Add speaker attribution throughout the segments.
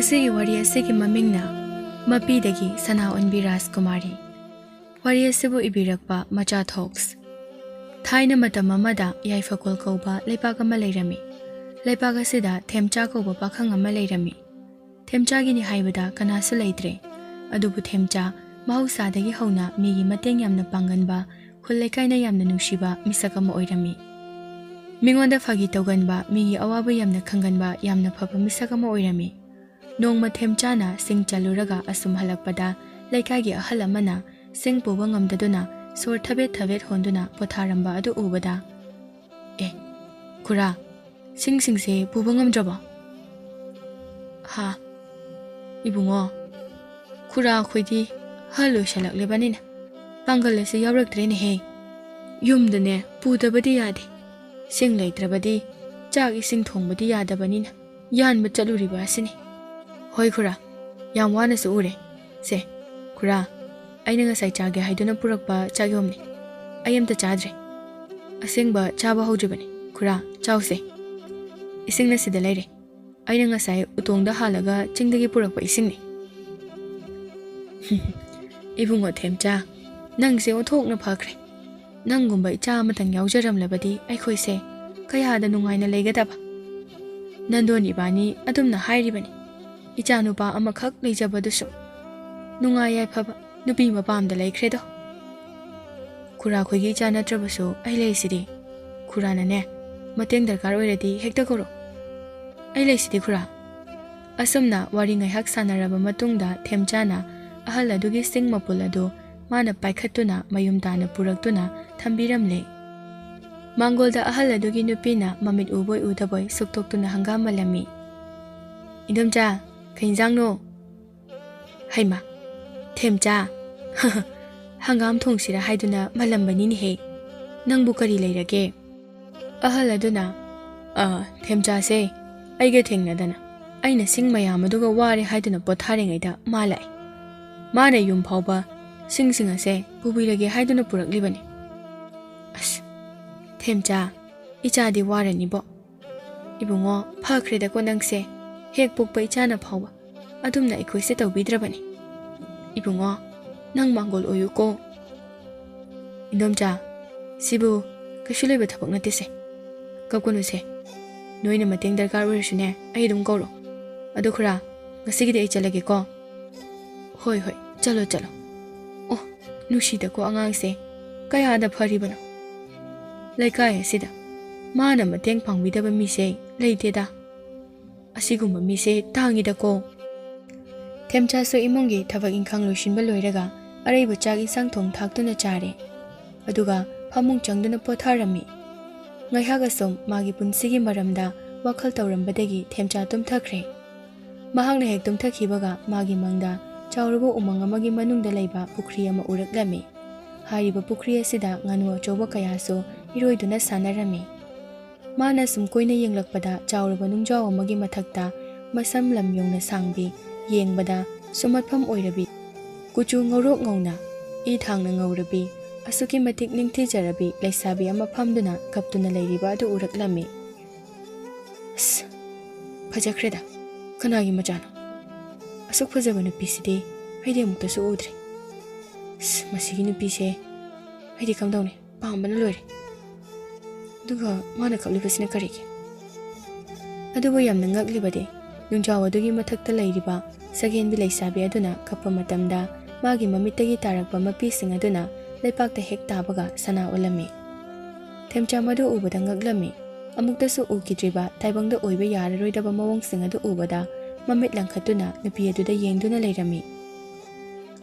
Speaker 1: ꯉꯁꯤꯒꯤ ꯋꯥꯔꯤ ꯑꯁꯤꯒꯤ ꯃꯃꯤꯡꯅ ꯃꯄꯤꯗꯒꯤ ꯁꯅꯥ ꯑꯣꯟꯕꯤ ꯔꯥꯖꯀꯨꯃꯥꯔꯤ꯫ ꯋꯥꯔꯤ ꯑꯁꯤꯕꯨ ꯏꯕꯤꯔꯛꯄ ꯃꯆꯥ ꯊꯣꯛꯁ꯫ ꯊꯥꯏꯅ ꯃꯇꯝ ꯑꯃꯗ ꯌꯥꯏꯐꯀꯣꯜ ꯀꯧꯕ ꯂꯩꯄꯥꯛ ꯑꯃ ꯂꯩꯔꯝꯃꯤ꯫ ꯂꯩꯄꯥꯛ ꯑꯁꯤꯗ ꯊꯦꯝꯆꯥ ꯀꯧꯕ ꯄꯥꯈꯪ ꯑꯃ ꯂꯩꯔꯝꯃꯤ꯫ ꯊꯦꯝꯆꯥꯒꯤꯅꯤ ꯍꯥꯏꯕꯗ ꯀꯅꯥꯁꯨ ꯂꯩꯇ꯭ꯔꯦ꯫ ꯑꯗꯨꯕꯨ ꯊꯦꯝꯆꯥ ꯃꯍꯧꯁꯥꯗꯒꯤ ꯍꯧꯅ ꯃꯤꯒꯤ ꯃꯇꯦꯡ ꯌꯥꯝꯅ ꯄꯥꯡꯒꯟꯕ, ꯈꯨꯜ ꯂꯩꯀꯥꯏꯅ ꯌꯥꯝꯅ ꯅꯨꯡꯁꯤꯕ ꯃꯤꯁꯛ ꯑꯃ ꯑꯣꯏꯔꯝꯃꯤ꯫ ꯃꯤꯉꯣꯟꯗ ꯐꯥꯒꯤ ꯇꯧꯒꯟꯕ, ꯃꯤꯒꯤ ꯑꯋꯥꯕ ꯌꯥꯝꯅ ꯈꯪꯒꯟꯕ ꯌꯥꯝꯅ ꯐꯕ ꯃꯤꯁꯛ ꯑꯃ ꯑꯣꯏꯔꯝꯃꯤ꯫ ꯅꯣꯡꯃ ꯊꯦꯝꯆꯥꯅ ꯁꯤꯡ ꯆꯠꯂꯨꯔꯒ ꯑꯁꯨꯝ ꯍꯜꯂꯛꯄꯗ ꯂꯩꯀꯥꯏꯒꯤ ꯑꯍꯜ ꯑꯃꯅ ꯁꯤꯡ ꯄꯨꯕ ꯉꯝꯗꯗꯨꯅ ꯁꯣꯔ ꯊꯕꯦꯠ ꯊꯕꯦꯠ ꯍꯣꯟꯗꯨꯅ ꯄꯣꯊꯥꯔꯝꯕ ꯑꯗꯨ ꯎꯕꯗ, ꯈꯨꯔꯥ, ꯁꯤꯡꯁꯦ ꯄꯨꯕ ꯉꯝꯗ꯭ꯔꯕꯣ? ꯍꯥ, 이붕어, ꯈꯨꯔꯥ ꯑꯩꯈꯣꯏꯗꯤ ꯍꯜ ꯂꯣꯏꯁꯜꯂꯛꯂꯤꯕꯅꯤꯅ ꯄꯥꯡꯒꯜ ꯑꯁꯤ ꯌꯥꯎꯔꯛꯇ꯭ꯔꯦꯅꯦꯍꯦ꯫ ꯌꯨꯝꯗꯅꯦ ꯄꯨꯗꯕꯗꯤ ꯌꯥꯗꯦ꯫ ꯁꯤꯡ ꯂꯩꯇ꯭ꯔꯕꯗꯤ ꯆꯥꯛ ꯏꯁꯤꯡ ꯊꯣꯡꯕꯗꯤ ꯌꯥꯗꯕꯅꯤꯅ ꯌꯥꯟꯕ ꯆꯠꯂꯨꯔꯤꯕ ꯑꯁꯤꯅꯤ꯫ ꯍꯣꯏ ꯈꯨꯔꯥ, ꯌꯥꯝ ꯋꯥꯅꯁꯨ ꯎꯔꯦ꯫ ꯁꯦ ꯈꯨꯔꯥ, ꯑꯩꯅ ꯉꯁꯥꯏ ꯆꯥꯒꯦ ꯍꯥꯏꯗꯨꯅ ꯄꯨꯔꯛꯄ ꯆꯥꯛꯌꯣꯝꯅꯤ꯫ ꯑꯩ ꯑꯝꯇ ꯆꯥꯗ꯭ꯔꯦ, ꯑꯁꯦꯡꯕ ꯆꯥꯕ ꯍꯧꯗ꯭ꯔꯤꯕꯅꯤ꯫ ꯈꯨꯔꯥ, ꯆꯥꯎꯁꯦ꯫ ꯏꯁꯤꯡꯅ ꯁꯤꯗ ꯂꯩꯔꯦ꯫ ꯑꯩꯅ ꯉꯁꯥꯏ ꯎꯇꯣꯡꯗ ꯍꯥꯜꯂꯒ ꯆꯤꯡꯗꯒꯤ ꯄꯨꯔꯛꯄ ꯏꯁꯤꯡꯅꯤ꯫ 이붕어 ꯊꯦꯝꯆꯥ, ꯅꯪꯁꯦ ꯑꯣꯟꯊꯣꯛꯅ ꯐꯈ꯭ꯔꯦ꯫ ꯅꯪꯒꯨꯝꯕ ꯏꯆꯥ ꯑꯃꯇꯪ ꯌꯥꯎꯖꯔꯝꯂꯕꯗꯤ ꯑꯩꯈꯣꯏꯁꯦ ꯀꯌꯥꯗ ꯅꯨꯡꯉꯥꯏꯅ ꯂꯩꯒꯗꯕ꯫ ꯅꯟꯗꯣꯟ ꯏꯕꯥꯅꯤ ꯑꯗꯨꯝꯅ ꯍꯥꯏꯔꯤꯕꯅꯤ, ꯏꯆꯥ ꯅꯨꯄꯥ ꯑꯃꯈꯛ ꯂꯩꯖꯕꯗꯨꯁꯨ ꯅꯨꯡꯉꯥꯏ ꯌꯥꯏꯐꯕ ꯅꯨꯄꯤ ꯃꯄꯥꯝꯗ ꯂꯩꯈ꯭ꯔꯦꯗꯣ꯫ ꯈꯨꯔꯥ ꯈꯣꯏꯒꯤ ꯏꯆꯥ ꯅꯠꯇ꯭ꯔꯕꯁꯨ ꯑꯩ ꯂꯩꯁꯤꯗꯤ꯫ ꯈꯨꯔꯥꯅꯅꯦ ꯃꯇꯦꯡ ꯗꯔꯀꯥꯔ ꯑꯣꯏꯔꯗꯤ ꯍꯦꯛꯇ ꯀꯧꯔꯛꯎ, ꯑꯩ ꯂꯩꯁꯤꯗꯤ ꯈꯨꯔꯥ꯫ ꯑꯁꯨꯝꯅ ꯋꯥꯔꯤ ꯉꯥꯏꯍꯥꯛ ꯁꯥꯟꯅꯔꯕ ꯃꯇꯨꯡꯗ ꯊꯦꯝꯆꯥꯅ ꯑꯍꯜ ꯑꯗꯨꯒꯤ ꯁꯤꯡ ꯃꯄꯨꯜ ꯑꯗꯨ ꯃꯥꯅ ꯄꯥꯏꯈꯠꯇꯨꯅ ꯃꯌꯨꯝ ꯇꯥꯅ ꯄꯨꯔꯛꯇꯨꯅ ꯊꯝꯕꯤꯔꯝꯂꯦ꯫ ꯃꯥꯡꯒꯣꯜꯗ ꯑꯍꯜ ꯑꯗꯨꯒꯤ ꯅꯨꯄꯤꯅ ꯃꯃꯤꯠ ꯎꯕꯣꯏ ꯎꯗꯕꯣꯏ ꯁꯨꯛꯇꯣꯛꯇꯨꯅ ꯍꯪꯒꯥꯝ ꯃꯜꯂꯝꯃꯤ꯫ ꯏꯟꯗꯣꯝꯆꯥ, ꯀꯩ ꯏꯟꯖꯥꯡꯅꯣ? ꯍꯩꯃꯥ, ꯊꯦꯝꯆꯥ, ꯍꯪꯒꯥꯝ ꯊꯣꯡꯁꯤꯔ ꯍꯥꯏꯗꯨꯅ ꯃꯜꯂꯝꯕꯅꯤꯅꯦꯍꯦ꯫ ꯅꯪꯕꯨ ꯀꯔꯤ ꯂꯩꯔꯒꯦ? ꯑꯍꯜ ꯑꯗꯨꯅ, ꯊꯦꯝꯆꯥꯁꯦ ꯑꯩꯒ ꯊꯦꯡꯅꯗꯅ ꯑꯩꯅ ꯁꯤꯡ ꯃꯌꯥꯝ ꯑꯗꯨꯒ ꯋꯥꯔꯦ ꯍꯥꯏꯗꯨꯅ ꯄꯣꯊꯥꯔꯤꯉꯩꯗ ꯃꯥ ꯂꯥꯛꯑꯦ꯫ ꯃꯥꯅ ꯌꯨꯝ ꯐꯥꯎꯕ ꯁꯤꯡ ꯑꯁꯦ ꯄꯨꯕꯤꯔꯒꯦ ꯍꯥꯏꯗꯨꯅ ꯄꯨꯔꯛꯂꯤꯕꯅꯤ꯫ ꯑꯁ, ꯊꯦꯝꯆꯥ, ꯏꯆꯥꯗꯤ ꯋꯥꯔꯅꯤꯕꯣ꯫ 이붕어, ꯐꯈ꯭ꯔꯦꯗꯀꯣ ꯅꯪꯁꯦ꯫ ꯍꯦꯛ ꯄꯣꯛꯄ ꯏꯆꯥꯅ ꯐꯥꯎꯕ ꯑꯗꯨꯝꯅ ꯑꯩꯈꯣꯏꯁꯦ ꯇꯧꯕꯤꯗ꯭ꯔꯕꯅꯤ꯫ 이붕어, ꯅꯪ ꯃꯥꯡꯒꯣꯜ ꯑꯣꯏꯌꯨꯀꯣ꯫ ꯏꯟꯗꯣꯝꯆꯥ, ꯁꯤꯕꯨ ꯀꯩꯁꯨ ꯂꯩꯕ ꯊꯕꯛ ꯅꯠꯇꯦꯁꯦ, ꯀꯞꯀꯅꯨꯁꯦ꯫ ꯅꯣꯏꯅ ꯃꯇꯦꯡ ꯗꯔꯀꯥꯔ ꯑꯣꯏꯔꯁꯨꯅꯦ ꯑꯩ ꯑꯗꯨꯝ ꯀꯧꯔꯣ꯫ ꯑꯗꯨ ꯈꯨꯔꯥ, ꯉꯁꯤꯒꯤꯗꯤ ꯑꯩ ꯆꯠꯂꯒꯦꯀꯣ꯫ ꯍꯣꯏ ꯍꯣꯏ, ꯆꯠꯂꯣ ꯆꯠꯂꯣ꯫ ꯑꯣ, ꯅꯨꯡꯁꯤꯗꯀꯣ ꯑꯉꯥꯡꯁꯦ, ꯀꯌꯥꯗ ꯐꯔꯤꯕꯅꯣ꯫ ꯂꯩꯀꯥꯏ ꯑꯁꯤꯗ ꯃꯥꯅ ꯃꯇꯦꯡ ꯄꯥꯡꯕꯤꯗꯕ ꯃꯤꯁꯦ ꯂꯩꯇꯦꯗ꯫ ꯑꯁꯤꯒꯨꯝꯕ ꯃꯤꯁꯦ ꯇꯥꯡꯉꯤꯗꯀꯣ꯫ ꯊꯦꯝꯆꯥꯁꯨ ꯏꯃꯨꯡꯒꯤ ꯊꯕꯛ ꯏꯪꯈꯥꯡ ꯂꯣꯏꯁꯤꯟꯕ ꯂꯣꯏꯔꯒ ꯑꯔꯩꯕ ꯆꯥꯛ ꯏꯟꯁꯥꯡ ꯊꯣꯡ ꯊꯥꯛꯇꯨꯅ ꯆꯥꯔꯦ꯫ ꯑꯗꯨꯒ ꯐꯃꯨꯡ ꯆꯪꯗꯨꯅ ꯄꯣꯊꯥꯔꯝꯃꯤ꯫ ꯉꯥꯏꯍꯥꯛ ꯑꯁꯨꯝ ꯃꯥꯒꯤ ꯄꯨꯟꯁꯤꯒꯤ ꯃꯔꯝꯗ ꯋꯥꯈꯜ ꯇꯧꯔꯝꯕꯗꯒꯤ ꯊꯦꯝꯆꯥ ꯇꯨꯝꯊꯈ꯭ꯔꯦ꯫ ꯃꯍꯥꯛꯅ ꯍꯦꯛ ꯇꯨꯝꯊꯈꯤꯕꯒ ꯃꯥꯒꯤ ꯃꯪꯗ ꯆꯥꯎꯔꯕ ꯎꯃꯪ ꯑꯃꯒꯤ ꯃꯅꯨꯡꯗ ꯂꯩꯕ ꯄꯨꯈ꯭ꯔꯤ ꯑꯃ ꯎꯔꯛꯂꯝꯃꯤ꯫ ꯍꯥꯏꯔꯤꯕ ꯄꯨꯈ꯭ꯔꯤ ꯑꯁꯤꯗ ꯉꯥꯅꯨ ꯑꯆꯧꯕ ꯀꯌꯥꯁꯨ ꯏꯔꯣꯏꯗꯨꯅ ꯁꯥꯟꯅꯔꯝꯃꯤ꯫ ꯃꯥꯅ ꯁꯨꯝ ꯀꯣꯏꯅ ꯌꯦꯡꯂꯛꯄꯗ ꯆꯥꯎꯔꯕ ꯅꯨꯡꯖꯥꯎ ꯑꯃꯒꯤ ꯃꯊꯛꯇ ꯃꯁꯝ ꯂꯝ ꯌꯧꯅ ꯁꯥꯡꯕꯤ, ꯌꯦꯡꯕꯗ ꯁꯨꯃꯠꯐꯝ ꯑꯣꯏꯔꯕꯤ, ꯀꯨꯆꯨ ꯉꯧꯔꯣꯛ ꯉꯧꯅ ꯏ ꯊꯥꯡꯅ ꯉꯧꯔꯕꯤ, ꯑꯁꯨꯛꯀꯤ ꯃꯇꯤꯛ ꯅꯤꯡꯊꯤꯖꯔꯕꯤ ꯂꯩꯁꯥꯕꯤ ꯑꯃ ꯐꯝꯗꯨꯅ ꯀꯞꯇꯨꯅ ꯂꯩꯔꯤꯕ ꯑꯗꯨ ꯎꯔꯛꯂꯝꯃꯤ꯫ ꯑꯁ, ꯐꯖꯈ꯭ꯔꯦꯗ, ꯀꯅꯥꯒꯤ ꯃꯆꯥꯅꯣ? ꯑꯁꯨꯛ ꯐꯖꯕ ꯅꯨꯄꯤꯁꯤꯗꯤ ꯑꯩꯗꯤ ꯑꯃꯨꯛꯇꯁꯨ ꯎꯗ꯭ꯔꯤ꯫ ꯑꯁ, ꯃꯁꯤꯒꯤ ꯅꯨꯄꯤꯁꯦ ꯑꯩꯗꯤ ꯀꯝꯗꯧꯅꯤ, ꯄꯥꯝꯕꯅ ꯂꯣꯏꯔꯦ꯫ ꯑꯗꯨꯒ ꯃꯥꯅ ꯀꯞꯂꯤꯕꯁꯤꯅ ꯀꯔꯤꯒꯤ? ꯑꯗꯨꯕꯨ ꯌꯥꯝꯅ ꯉꯛꯂꯤꯕꯗꯤ ꯅꯨꯡꯖꯥꯎ ꯑꯗꯨꯒꯤ ꯃꯊꯛꯇ ꯂꯩꯔꯤꯕ ꯁꯒꯦꯟꯕꯤ ꯂꯩꯁꯥꯕꯤ ꯑꯗꯨꯅ ꯀꯞꯄ ꯃꯇꯝꯗ ꯃꯥꯒꯤ ꯃꯃꯤꯠꯇꯒꯤ ꯇꯥꯔꯛꯄ ꯃꯄꯤꯁꯤꯡ ꯑꯗꯨꯅ ꯂꯩꯄꯥꯛꯇ ꯍꯦꯛ ꯇꯥꯕꯒ ꯁꯅꯥ ꯑꯣꯜꯂꯝꯃꯤ꯫ ꯊꯦꯝꯆꯥ ꯃꯗꯨ ꯎꯕꯗ ꯉꯛꯂꯝꯃꯤ꯫ ꯑꯃꯨꯛꯇꯁꯨ ꯎꯈꯤꯗ꯭ꯔꯤꯕ ꯇꯥꯏꯕꯪꯗ ꯑꯣꯏꯕ ꯌꯥꯔꯔꯣꯏꯗꯕ ꯃꯑꯣꯡꯁꯤꯡ ꯑꯗꯨ ꯎꯕꯗ ꯃꯃꯤꯠ ꯂꯪꯈꯠꯇꯨꯅ ꯅꯨꯄꯤ ꯑꯗꯨꯗ ꯌꯦꯡꯗꯨꯅ ꯂꯩꯔꯝꯃꯤ꯫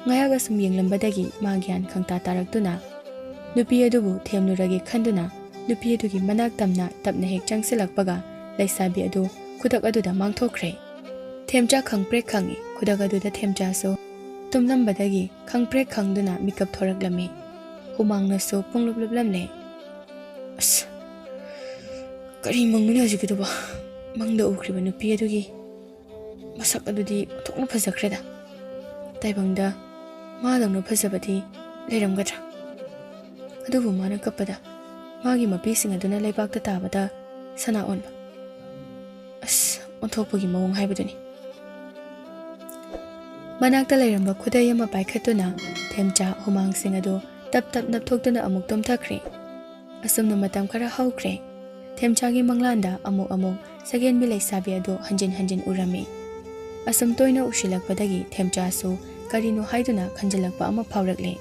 Speaker 1: ꯉꯥꯏꯍꯥꯛ ꯑꯁꯨꯝ ꯌꯦꯡꯂꯝꯕꯗꯒꯤ ꯃꯥ ꯒ꯭ꯌꯥꯟ ꯈꯪꯇꯥ ꯇꯥꯔꯛꯇꯨꯅ ꯅꯨꯄꯤ ꯑꯗꯨꯕꯨ ꯊꯦꯝꯂꯨꯔꯒꯦ ꯈꯟꯗꯨꯅ ꯅꯨꯄꯤ ꯑꯗꯨꯒꯤ ꯃꯅꯥꯛ ꯇꯞꯅ ꯍꯦꯛ ꯆꯪꯁꯤꯜꯂꯛꯄꯒ ꯂꯩꯁꯥꯕꯤ ꯑꯗꯨ ꯈꯨꯗꯛ ꯑꯗꯨꯗ ꯃꯥꯡꯊꯣꯛꯈ꯭ꯔꯦ꯫ ꯊꯦꯝꯆꯥ ꯈꯪꯄ꯭ꯔꯦꯛ ꯈꯪꯏ꯫ ꯈꯨꯗꯛ ꯑꯗꯨꯗ ꯊꯦꯝꯆꯥꯁꯨ ꯇꯨꯝꯂꯝꯕꯗꯒꯤ ꯈꯪꯄ꯭ꯔꯦꯛ ꯈꯪꯗꯨꯅ ꯃꯤꯀꯞ ꯊꯣꯔꯛꯂꯝꯃꯤ꯫ ꯍꯨꯃꯥꯡꯅꯁꯨ ꯄꯨꯡꯂꯨꯞ ꯂꯨꯞꯂꯝꯂꯦ꯫ ꯑꯁ, ꯀꯔꯤ ꯃꯪꯅꯣ ꯍꯧꯖꯤꯛꯀꯤꯗꯨꯕꯣ? ꯃꯪꯗ ꯎꯈ꯭ꯔꯤꯕ ꯅꯨꯄꯤ ꯑꯗꯨꯒꯤ ꯃꯁꯛ ꯑꯗꯨꯗꯤ ꯑꯣꯟꯊꯣꯛꯅ ꯐꯖꯈ꯭ꯔꯦꯗ꯫ ꯇꯥꯏꯕꯪꯗ ꯃꯥꯗꯧꯅ ꯐꯖꯕꯗꯤ ꯂꯩꯔꯝꯒꯗ꯭ꯔꯥ? ꯑꯗꯨꯕꯨ ꯃꯥꯅ ꯀꯞꯄꯗ ꯃꯥꯒꯤ ꯃꯄꯤꯁꯤꯡ ꯑꯗꯨꯅ ꯂꯩꯕꯥꯛꯇ ꯇꯥꯕꯗ ꯁꯅꯥ ꯑꯣꯟꯕ꯫ ꯑꯁ, ꯑꯣꯟꯊꯣꯛꯄꯒꯤ ꯃꯑꯣꯡ ꯍꯥꯏꯕꯗꯨꯅꯤ꯫ Manakta lairamba khudai ama paikhatuna Themcha humangsing adu tap tap napthoktuna amuk tomthakre. Asumna matam khara haukhre. Themchagi manglanda amuk sagen bi leisabi adu hanjin urami. Asum toina ushilakpadagi Themcha su karino haiduna khanjalakpa ama phaurakle.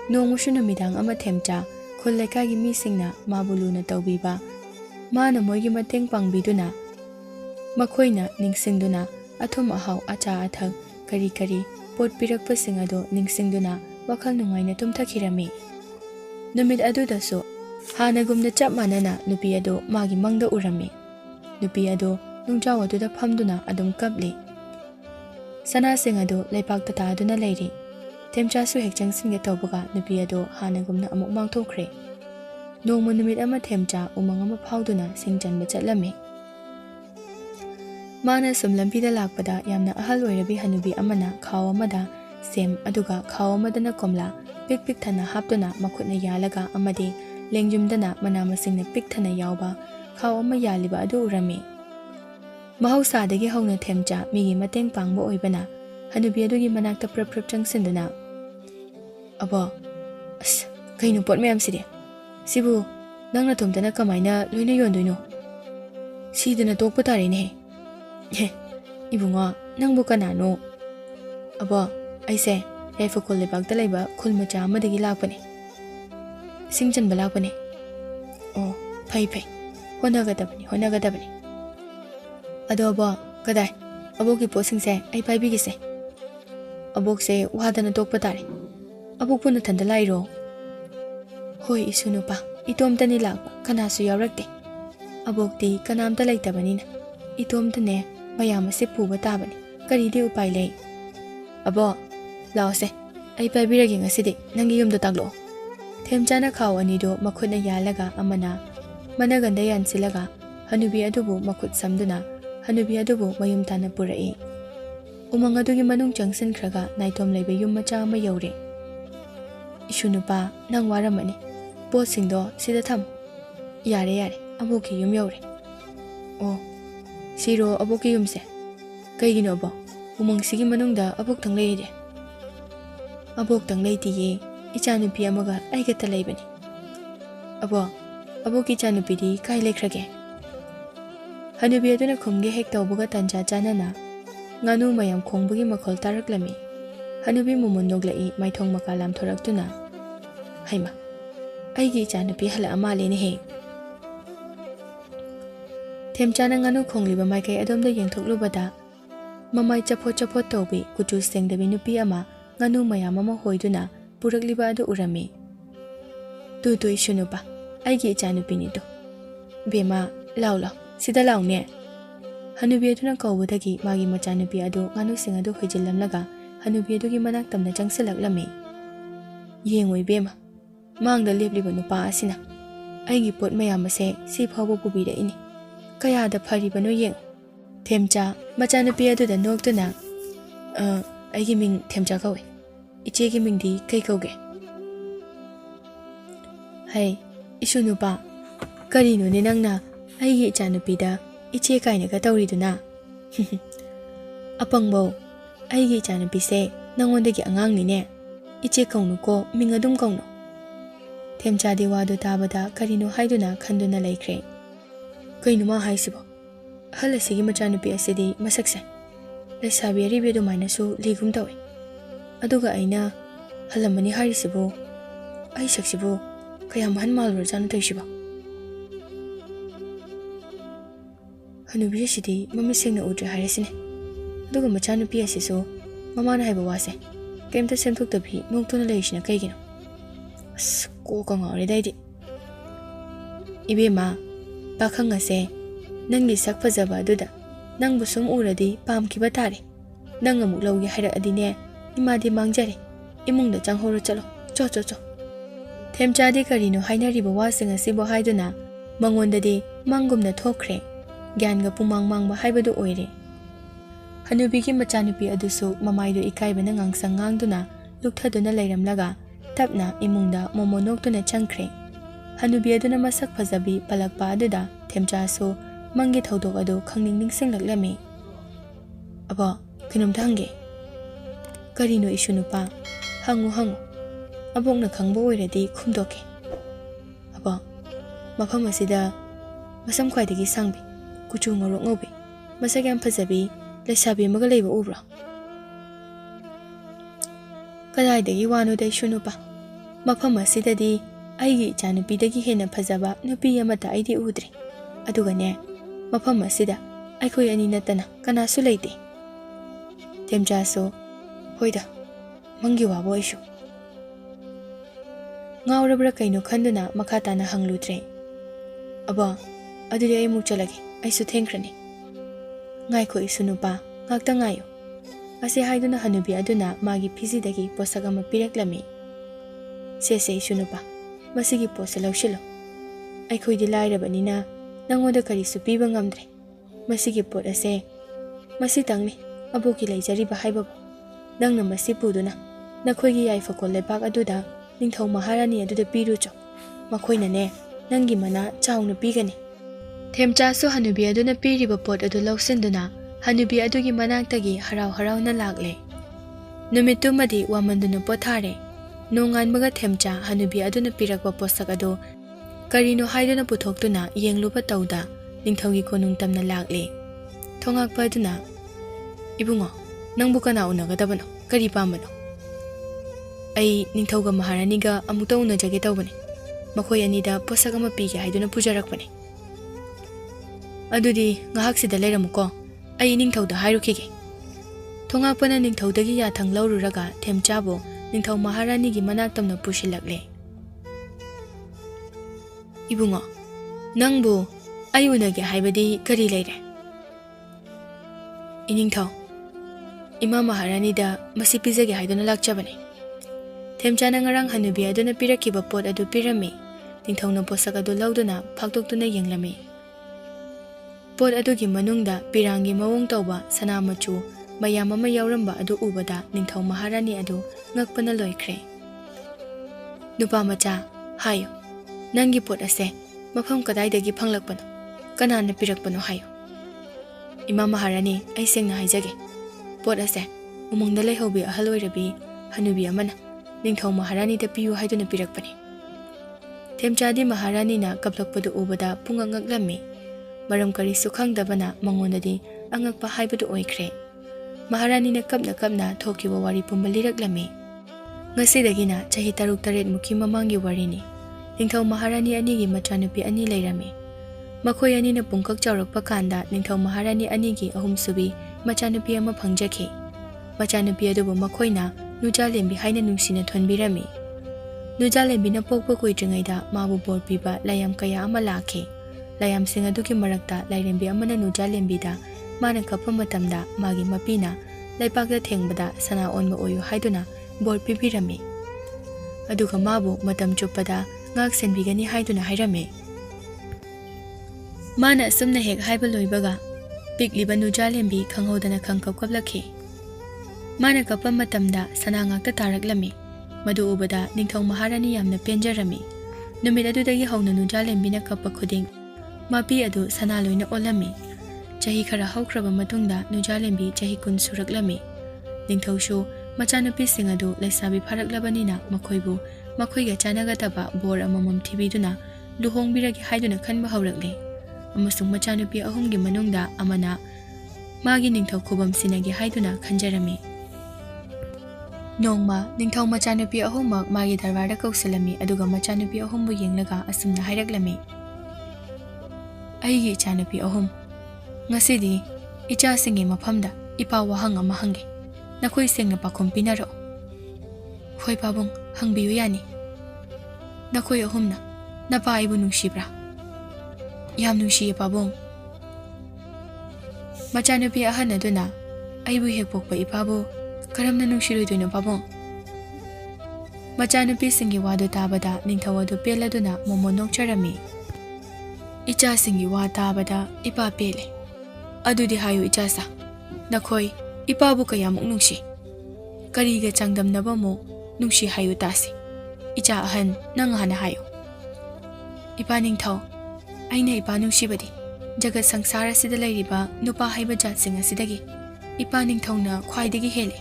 Speaker 1: Nongmusu numidang ama Themcha khul lekagi misingna mabuluna tawbiba. Mana moigi mateng pangbiduna makhoina ningsingduna athum ahau acha athak kari pot pirakpasing ado ningsingduna wakhal nungaina tumthakhirami. Numit adudasu hanagumna chap manana nupi ado magi mangda urami. Nupi ado nungjaw aduda phamduna adum kapli. Sana sing ado leipak tata aduna leiri. Themcha su hekchang singe tawbaga nupi ado hanagumna amuk mangthokre. Nongma numit ama Themcha umang ama phauduna singjanba chatlami. Mana sum lambida lakpada yamna ahal oirabi hanubi amana khaw amada sem aduga khaw amadana komla pik thana haptuna makhutna yalaga amadi lengjumdana mana masingna pik thana yawba khaw ama yaliba adu urami. Mahausadagi hauna Themcha migi mateng pangba oibana hanubi adugi manakta prap changsinduna. Abo as kainu pot mayam sidi sibu nangna tumtana kamaina loina yondoino sidana tokpa tarine. He, ibunga, nangbu kanano. Abo, aise, refa kul lebakta laiba kul macha amadagi lakpani. Singchanba lakpani. Oh, pai. Honagadabani. Ado abo, kadai, aboki posingse, ay paibigise. Abokse wadana tokpa tari. Abok puna tandalairo. Hoy isunupa, itomtani lakpa, kanasu yaurakte. Abokti kanamta laitabanina. Itomtane mayam se puba tabani karidi upai lei. Abo laose ai paibiragi ngasidi nangi yumda taglo. Themchana khaw anido makhutna yalaga amana managanda yansilaga hanubi adubu makhut samduna hanubi adubu mayum tana purai. Umang adugi manung jangsin khraga naitom leibe yum macha ama yaure. Isunupa nang waramani pot singdo sida tham. Yare abuki yum yaure. Oh Siro aboki yumse. Kaigino abo, umang sigi manungda abok tang leide. Abok tang leitiye, ichanupi amaga aigata leibani. Abo, aboki ichanupi di kai lekrage. Hanubi aduna khumge hek tawbuga tanja janana. Nganu mayam khongbugi makhol taraklami. Hanubi mumun noglai maithong makalam thoraktuna. Haima, aigi ichanupi hala amale ni he. Themchana nganu khongliba maikai adomda yengthoklubada mamai chapot tawbi kuchu sengdabi nupi ama nganu mayam ama hoiduna purakliba adu urami. Tu isunupa aigi ichanupi ni do. Bema law sida law ne. Hanubi aduna kawbudagi magi machanupi adu nganu sing adu hoijillamlaga hanubi adugi manak tamna changsilaklami. Yengoi bema mangda lepliba nupa asina aigi pot mayam ase si phawbo pubira ini. Kaya da phari bano yeng. Themcha machanupi aduda noktuna aigi ming Themcha kawe. Ichegi ming di kai kauge. Hai, isunupa karino ni nangna aigi ichanupi da iche kaina ka tawriduna. Apangbo aigi ichanupi se nangondagi angang ni ne. Iche kaunu ko ming adum kaunu. Themcha di wadu tabada karino haiduna khanduna laikre. Kainuma haisibo hala sigi machanupi asidi masakse leisabi aribe do mainasu ligum tawe aduga aina halamani harisibo ai saksibo kayam han malwar janu taisibo hanubi sidi mami sengna udre harisine aduga machanupi asiso mamana haiba wase kemta semthok tabi nongtuna leisina kaigino as ko ka ngawre daidi ibema pakhang ase nangli sak fajaba aduda nangbu sum uradi pamkiba tare nang amuk lawgi haira adine imadi mangjare imungda changhoro chalo cho Themchadi karino hainariba wasing asibo haiduna mangondadi mangumna thokre gyanga pumang mangba haibadu oire. Hanubigi machanupi adusu mamaido ikaibana ngangsang ngangduna lukthaduna leiramlaga tapna imungda momonoktuna changkre. Hanubi aduna masak fajabi palakpa aduda Themcha su mangi thodok adu khangning ningsinglak lami. Abo kinum thange Karino isu nupa hangu abokna khangba oiradi khumdoke abo mafam asida masam khwaidagi sangbi kuchu ngorok ngobi masag yam phajabi lesabi amaga leiba ubra kadaidagi wanu dai shunupa mafam asidadi aigi chanupidagi hena phajaba nupi amata aidi udri adugane mafam asida aikhoi ani natana kanasu leite Temjaso hoida mangi wabo isu ngaurabra kaino khanduna makhatana hangludre aba aduri ai muk chalage aisu thengkrani ngaiko isu nupa ngakta ngayo ase haiduna hanubi aduna magi phisi dagi posagama pireklami se isu nupa masigi posa lawshilo aikhoi di lairabanina nangoda kari su piba ngamdre masigi pot ase masi tangni aboki leijariba haiba nangna masi puduna nakhoigi yaifako lebak aduda ningthau maharani aduda pirucho makhoina ne nangi mana chauna pigani themcha so hanubi aduna piriba pot adu lausinduna hanubi adugi manaktagi harau na lagle numitumadi wamanduna pothare nongan baga themcha hanubi aduna pirakwa posak adu karino haiduna puthoktuna yengluba tauda ningthaugi konung tamna lagle thongak paduna ibungo nangbu kana unagadabano kari pambano ai ningthauga maharaniga amuta unajage tawbane makhoi anida posak ama pige haiduna pujarakpane adudi ngahak sida leiramuko ai ningthauda hairukige thongakpana ningthaudagi yathang laururaga themchabo ningthau maharanigi manaktamna pushilakle ibungo nangbu ai unage haibadi kari leire iningthau Ima maharanida masi pizage haiduna lakchabane themchana ngarang hanubi aduna pirakiba pot adu pirami ningthauna posak adu lauduna phaktoktuna yenglami pot adugi manungda pirangi mawong tawba sana machu mayam ama yauramba adu ubada ningthau maharani adu ngakpana loikre nupa macha hayo nangi pot ase mafam kadaidagi phanglakpano kanana pirakpano hayo Ima maharani ai sengna haijage pot ase umungda leihobi ahaloirabi hanubi amana ningthau maharani da piyu haiduna pirakpani themchadi maharani na kaplakpadu ubada pungangaklami maram kari sukhangdabana mangondadi angakpa haibadu oikre maharani na kapna thokiwa wari pumbalilaklami ngasidagina chahi 6-7 muki mamangi warini ningthau maharani anigi machanupi ani leirami makhoi ani na pungkak chawrakpa kanda ningthau maharani anigi ahumsubi machanupi ama phangjaki machanupi adubu makhoina nujalembi haina nungsina thonbirami nujalembi na pokpa koitringaida mabu bor piba layam kaya ama lakhe layam sing aduki marakta lairembi amana nujalembi da mana kappa matamda magi mapina laipakda thengbada sana onba oyu haiduna bor pibirami aduga mabu matam chupada ngak senbigani haiduna hairame mana sumna hek haiba loibaga pikliba nujalembi khanghodana khangkapkaplakhi mana kappa matamda sana ngakta taraklami madu ubada ningthau maharani yamna penjarami numit adudagi hauna nujalembina kappa khuding mapi adu sana loina olami chahi khara haukraba matungda nujalembi chahi kun suraklami ningthau shu machanupi sing adu laisabi pharaklabanina makhoibu makhoiga chanagataba bor amamam thibiduna luhongbiragi haiduna khanba haurakle amasung machanupi ahumgi manungda amana magi ningthau khubam sinagi haiduna khanjarami nongma ningthau machanupi ahummak magi darbarda kausalami aduga machanupi ahumbu yenglaga asumna hairaklami aigi chanupi ahum ngasidi icha singi mafamda ipa wahang ama hange nakhoi sengna pakhum pinaro khoi pabung hangbiyu yani nakhoi ahumna napa aibu nungshibra yam nungshi pabung machanupi ahana duna aibu hekpokpa ipabu karamna nungshiruduna pabung machanupi singi wadu tabada ningthau adu peladuna momo nokcharami icha singi wa tabada ipa pele adudi hayu ichasa nakhoi ipabu kayamuk nungshi kariga changdamnaba mo nungshi hayu tasi icha ahan nang hana hayu ipa ningthau aina ipa nungshibadi jagat sangsara sida lairiba nupa haiba jat sing asidagi ipa ningthauna khwaidagi hele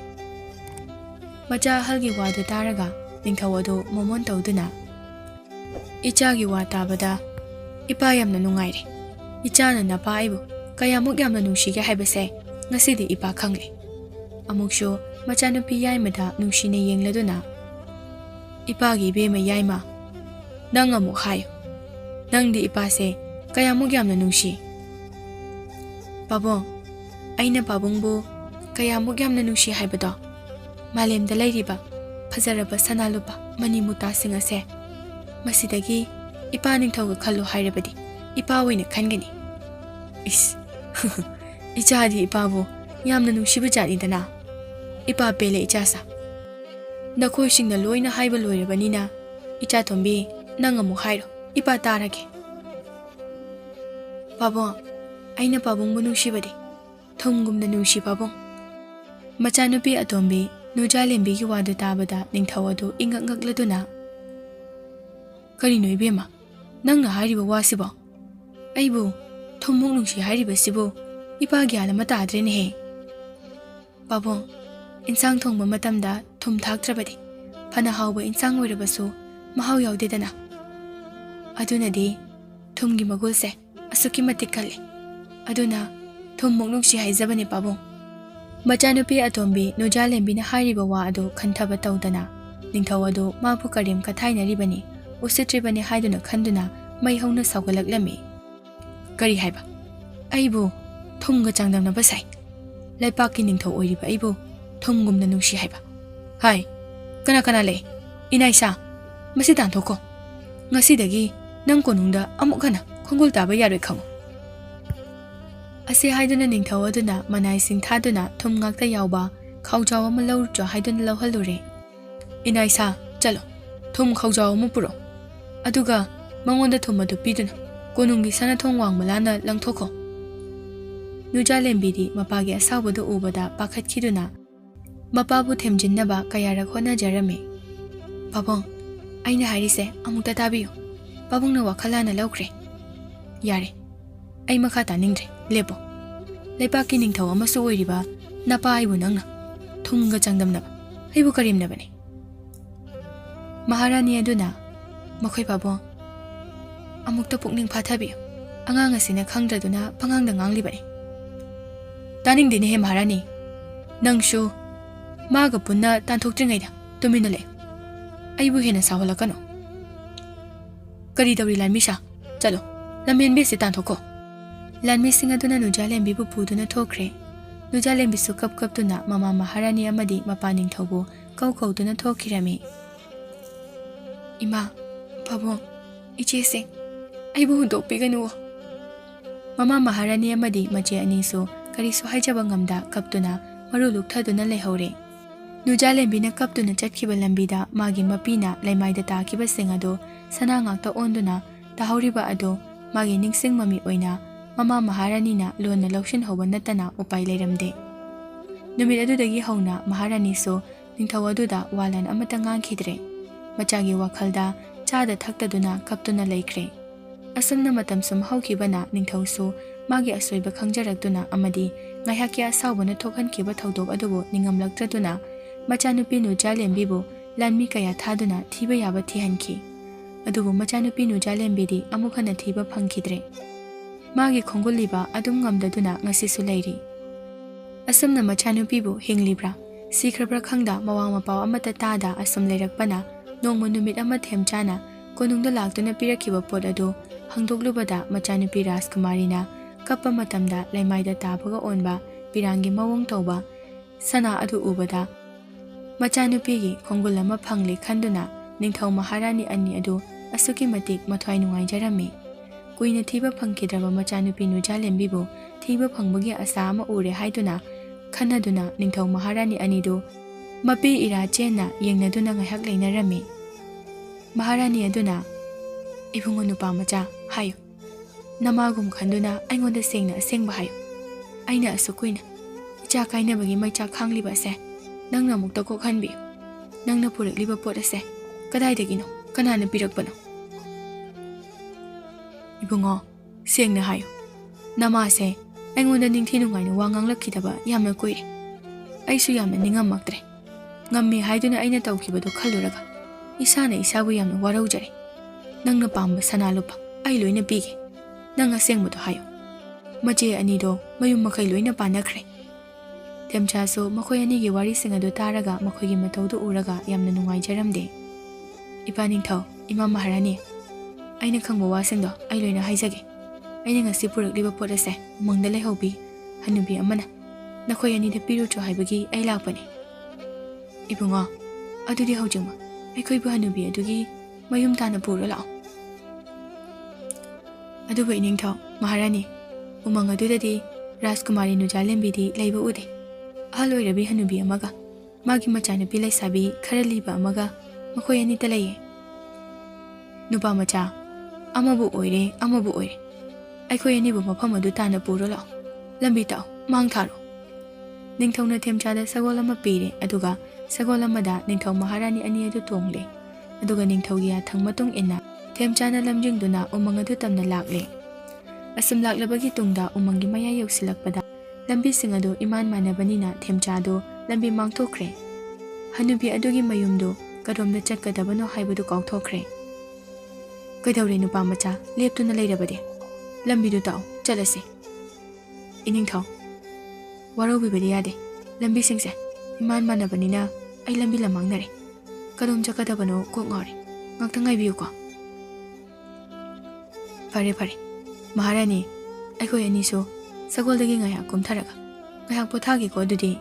Speaker 1: Macha halgi wadu taraga ningthau adu momon tawduna ichagi wa tabada ipa yamna nungaire ichana napa aibu kayamuk yamna nungshige haibase ngasidi ipa khangli amukshu machanupi yaimada nungshine yengladuna ipagi bema yaima nang amuk hayo nangdi ipase kayamuk yamna nungshi Pabong aina pabongbu kayamuk yamna nungshi haibado Malemda lairiba phazaraba sanalupa manimuta singase masidagi ipa ningthauga khallo hairabadi ipa oina khangani is ichadi ipabu yamna nungsiba jani dana ipa pele ichasa nakhoi singna loina haiba loirabanina icha thombi nang amu hairo ipa tarage Pabong aina pabongbu nungsibadi thongumna nungsi pabong machanupi atombi Nujalembi wadu tabada ningthau adu ingak ngakladuna Karino ibema nangna hariba wasibo aibu thomuk nungsi hariba sibo ipa gyala mata adrene he Babong insang thongba matamda thum thaktrabadi phana hawba insang oirabasu mahau yaudedana adunadi thumgi magulse asuki matik khalle aduna thomuk nungsi haijabane Babong Machanupi atombi Nujalembi na hariba wa adu khanthaba tawdana ningthau adu mapu karim kathaina ribani usitribani haiduna khanduna mai hauna saugalaklami kari haiba aibu thumga changdamna basai laipaki ningthau oiriba aibu thumgumna nungsi haiba hai kana le inaisa masi tanthoko ngasidagi nang konungda amuk khana khongul taba yaroi khango Ase haiduna ningthau aduna manai sing thaduna thum ngakta yawba khawjaw ama laur jo haiduna lawhalure Inaisa chalo thum khawjaw ama puro aduga mangonda thum adu piduna konungi sana thong wangmalana langthokho Nujalembi di mapagi asawbadu ubada pakhatkiduna mapabu themjinnaba kayara khona jarame Babong aina harise amukta tabiyo Babongna wakhalana lawkre Yare ai makha taningre lepo Leipaki ningthau amasu oiriba napa aibu nangna thumga changdamnaba aibu karimnabani Maharani aduna makhoi Babong amukta pukning phathabiyo angang asina khangdraduna pangangda nganglibani Taningdine he Maharani nangshu maga punna tanthoktringaida tumina le aibu hena sawalakano Kari dawri lanmisa chalo lamhenbe se tanthoko Lanmi singa duna Nujalembi bu puduna thokre Nujalembi su kap tuna mama Maharani amadi mapaning thobu kau duna thokhirami Ima Babong iche se aibu hundokpiganu Mama Maharani amadi mache ani so kari so haijaba ngamda kaptuna maru lukthaduna lehore Nujalembi na kaptuna chatkhiba lambida magi mapina laimaida takiba singado sana ngakta onduna tahoriba ado magi ningsing mami oina Mama Maharani na lona laushin hoba natana upai leiramde Numit adudagi hauna Maharani so ningthau aduda walan amata ngangkhidre machagi wakhalda chada thaktaduna kaptuna laikre Asamna matam sum haukibana ningthau so magi asoiba khangjarakduna amadi ngaihakya sawbana thokhankiba thodok adubo ningamlaktraduna machanupi Nujalembi bu lanmi kaya thaduna thiba yaba thihanki adubo machanupi Nujalembi di amukhana thiba phangkhidre Magi khonguliba adum ngamdaduna ngasisu leiri Asamna machanupibu hinglibra sikhrabra khangda mawang mapaw amata tada asam leirakpana nongmo numit ama themchana konungda laktuna pirakhiba pot adu hangdoklubada machanupi Rajkumarina kappa matamda laimaida tabaga onba pirangi mawong tawba sana adu ubada machanupigi khongul ama phangli khanduna ningthau Maharani ani adu asuki matik mathwai nungai jarami kuina thiba phangkidraba machanupi Nujalembi bu thiba phangbagi asa ama ure haiduna khanaduna ningthau Maharani ani du mapi ira chena yengnaduna ngahak leinarami Maharani aduna ibungo nupa macha hayo namagum khanduna aingonda sengna asengba hayo aina asukuina icha kaina bagi maicha khangliba se nangna mukta ko khanbi nangna purakliba pot ase kadai dagino kanana pirakbano ibungo sengna hayo nama se aingonda ningthi nungai na wangang lakhidaba yamna koire aisu yamna ningamaktre Ngami haiduna aina tawkhibadu khalluraga isana isabu yamna waraujare. Nangna pamba sana lupa ai loina pige. Nang asengbudu hayo. Mache anido mayum makai loina panakre. Themchaso makhoi anigi wari singadu taraga makhoigi mataudu uraga yamna nungaijaramde. Ipa ningthau Ima Maharani aina khangba wasingdo ai loina haijage. Aina ngasi purakliba pot ase umangda leihaubi hanubi amana nakhoi ani da piru cho haibagi ai lakpani. Ibungo adudi haujingma aikhoi bu hanubi adugi mayum tana puro lao. Aduba iningthau Maharani umang adudadi Rajkumari Nujalembi di leiba ude. Haloi rabi hanubi amaga magi machanupi laisabi khara liba amaga makhoi ani talaye. Nupa macha amabu oire aikhoi ani bu mafam adu tana puro lao. Lambi tau mang tharo. Ningthau na Themchada sagol ama pire aduga sagol amada ningthau Maharani ani adu tongle. Aduga ningthau ya thangmatung inna Themchana lamjingduna umang adu tamna lakle. Asum laklabagi tungda umangi maya yausilakpada lambi singado iman manabanina Themchado lambi mangthokre. Hanubi adugi mayumdo kadomda chatkadabano haibadu kauthokre. Kaidawre nupa macha leptuna leirabade. Lambi du tau chalase. Iningthau warobi badi yade. Lambi singse iman manabanina ai lambi lamangnare. Kadom chakadabano kok ngore. Ngaktangai biyu ko. Fare Maharani aikhoi ani so sagoldagi ngaya kumtharaga ngayak pothagi ko dudi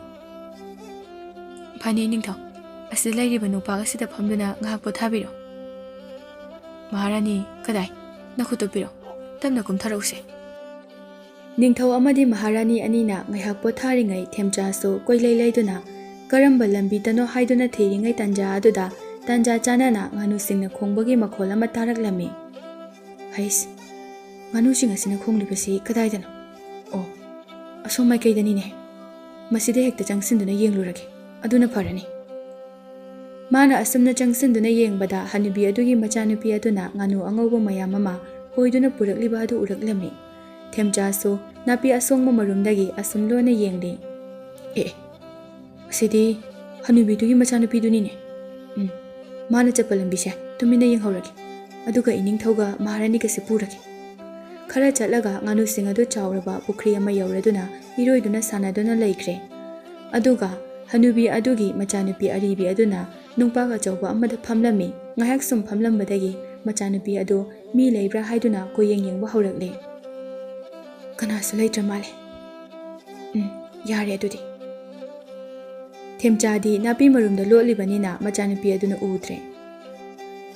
Speaker 1: phani ningthau asi lairiba nupa asida phamduna ngayak pothabiro. Maharani kadai nakhutopiro tamna kumtharause. Ningthau amadi Maharani anina ngayak pothari ngai Themcha so koilei leiduna karamba lambi tano haiduna theri ngai tanja chanana nganu singna khongbagi makhol ama taraklami. Hais nganu sing asina khonglibasi kadaidana. Oh asomai kaidani ne maside hekta changsinduna yenglurage aduna farani. Mana asamna changsinduna yengbada hanubi adugi machanupi aduna nganu angauba mayam ama hoiduna purakliba adu uraklami. Themcha so napi asongma marumdagi asumlona yengde. Asidi hanubi dugi machanupi duni ne. Mana chapalambise tumina yenghorage aduga iningthauga Maharani ka sipurage. Khara chatlaga nganu sing adu chawraba pukri ama yauraduna iroiduna sanaduna laikre. Aduga hanubi adugi machanupi aribi aduna nungpaga chawba amada phamlami ngayak sum phamlambadagi machanupi adu mi leibra haiduna koyeng yengba haurakle. Kanasu leitra male. Yare adudi. Themchadi napi marumda lolibanina machanupi aduna udre.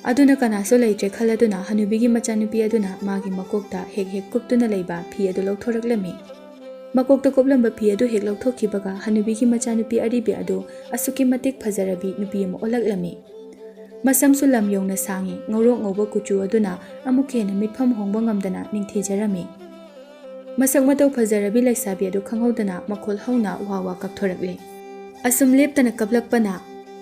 Speaker 1: Aduna kanasu leitre khaladuna hanubigi machanupi aduna magi makokta hek kuptuna leiba phi adu lokthораklami. Makokta koplamba phi adu hek lokthokibaga hanubigi machanupi aribi adu asuki matik phajarabi nupi ama olaklami. Masamsu lam yongna sangi ngorok ngoba kuchu aduna amuke na mitpham hongba ngamdana ningthijarami. Masak matau phajarabi laisabi adu khanghodana makhol hauna wawa kapthorakle. Asum leptana kaplakpana